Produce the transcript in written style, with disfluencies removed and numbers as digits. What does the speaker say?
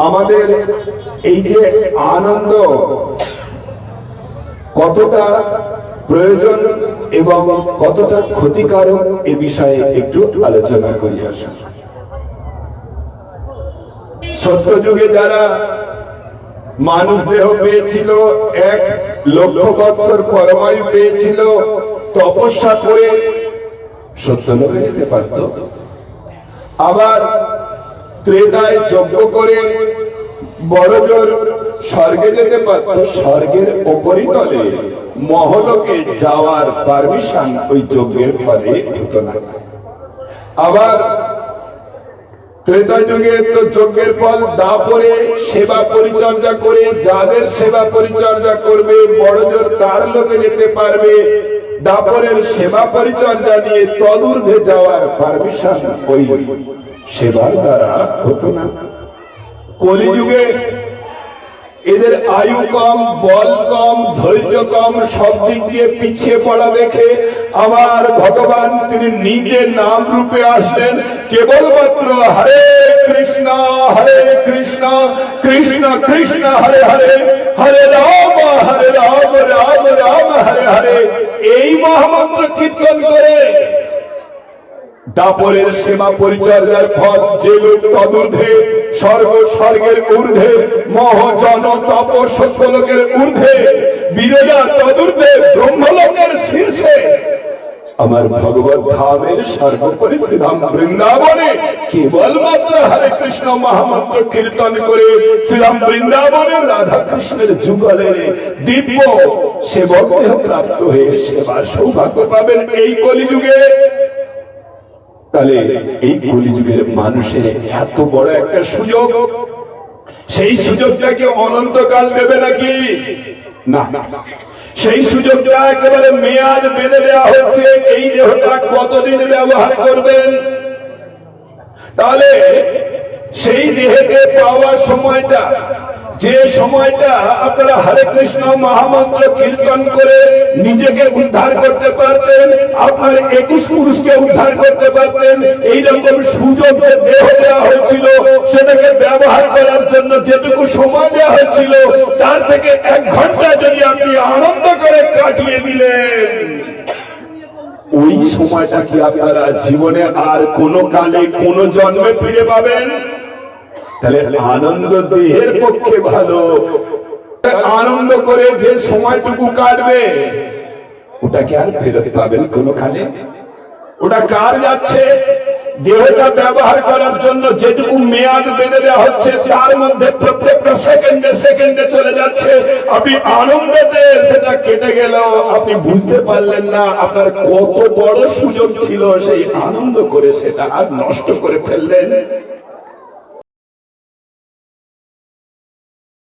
আমাদের এই যে আনন্দ কতটা প্রয়োজন এবং কতটা ক্ষতিকারক এ বিষয়ে একটু আলোচনা করি আসুন। সত্যযুগে যারা মানুষ দেহ পেয়েছিল, 1,00,000 বৎসর পরমায়ু পেয়েছিল, তপস্যা করে সত্যলোকে যেতে পারত। আবার ত্রেতায় যজ্ঞ করে বড়জোর স্বর্গে যেতে পারত। স্বর্গের উপরিতলে মহলোকে যাওয়ার পারমিশন ওই যজ্ঞের ফলে হতো না। আবার ত্রেতা যুগে তো যজ্ঞের ফল দাপরে সেবা পরিচর্যা করে যাদের সেবা পরিচর্যা করবে বড়জোর তার লোকে যেতে পারবে। দাপরের সেবা পরিচর্যা নিয়ে তদূর্ধ্বে যাওয়ার পারমিশন ওই সেবার দ্বারা হতো না। কলিযুগে এদের আয়ু কম, বল কম, ধৈর্য কম, সব দিক দিয়ে পিছিয়ে পড়া দেখে আমার ভগবান তিনি নিজে নাম রূপে আসলেন। কেবলমাত্র হরে কৃষ্ণ কৃষ্ণ কৃষ্ণ হরে হরে, হরে রাম রাম রাম হরে হরে, এই মহামন্ত্র কীর্তন করে দাপরের সেবা পরিচর্যার ফল যে লোক তদূর্ধ্বে স্বর্গের ঊর্ধ্বে, মহজন তপ সত্যলোকের ঊর্ধ্বে, বিরজা তদূর্ধ্বে ব্রহ্মলোকের শীর্ষে আমার ভগবত ধামের সর্বোপরি শ্রীধাম বৃন্দাবনে কেবলমাত্র হরে কৃষ্ণ মহামন্ত্র কীর্তন করে শ্রীধাম বৃন্দাবনের রাধা কৃষ্ণের যুগলের দিব্য সেবক দেহ প্রাপ্ত হয়ে সেবার সৌভাগ্য পাবেন এই কলিযুগে। তাহলে এই কলিযুগের মানুষের এত বড় একটা সুযোগ, সেই সুযোগটাকে অনন্তকাল দেবে নাকি? না, সেই সুযোগটা একেবারে মেয়াদ বেঁধে দেওয়া হচ্ছে। এই দেহটা কতদিন ব্যবহার করবেন? তাহলে সেই দেহকে পাওয়ার সময়টা, যে সময়টা আপনারা হরে কৃষ্ণ মহামন্ত্র কীর্তন করে নিজেকে উদ্ধার করতে পারতেন, আপনার 21 পুরুষকে উদ্ধার করতে পারতেন, এইরকম সুযোগ যে দেহ দেওয়া হয়েছিল সেটাকে ব্যবহার করার জন্য যেটুকু সময় দেওয়া হয়েছিল তার থেকে 1 ঘন্টা যদি আপনি আনন্দ করে কাটিয়ে দিলেন, ওই সময়টা কি আপনারা জীবনে আর কোনো কালে কোনো জন্মে ফিরে পাবেন? তাহলে আনন্দ দেহের পক্ষে ভালো। আনন্দ করে যে সময়টুকু কাটবে ওটাকে আর ফেরত পাবেন কোনখানে? ওটা কার যাচ্ছে? দেহটা ব্যবহার করার জন্য যেটুকু মেয়াদ বেঁধে দেওয়া হচ্ছে তার মধ্যে প্রত্যেকটা সেকেন্ডে চলে যাচ্ছে। আপনি আনন্দতে সেটা কেটে গেল, আপনি বুঝতে পারলেন না আপনার কত বড় সুযোগ ছিল, সেই আনন্দ করে সেটা আর নষ্ট করে ফেললেন।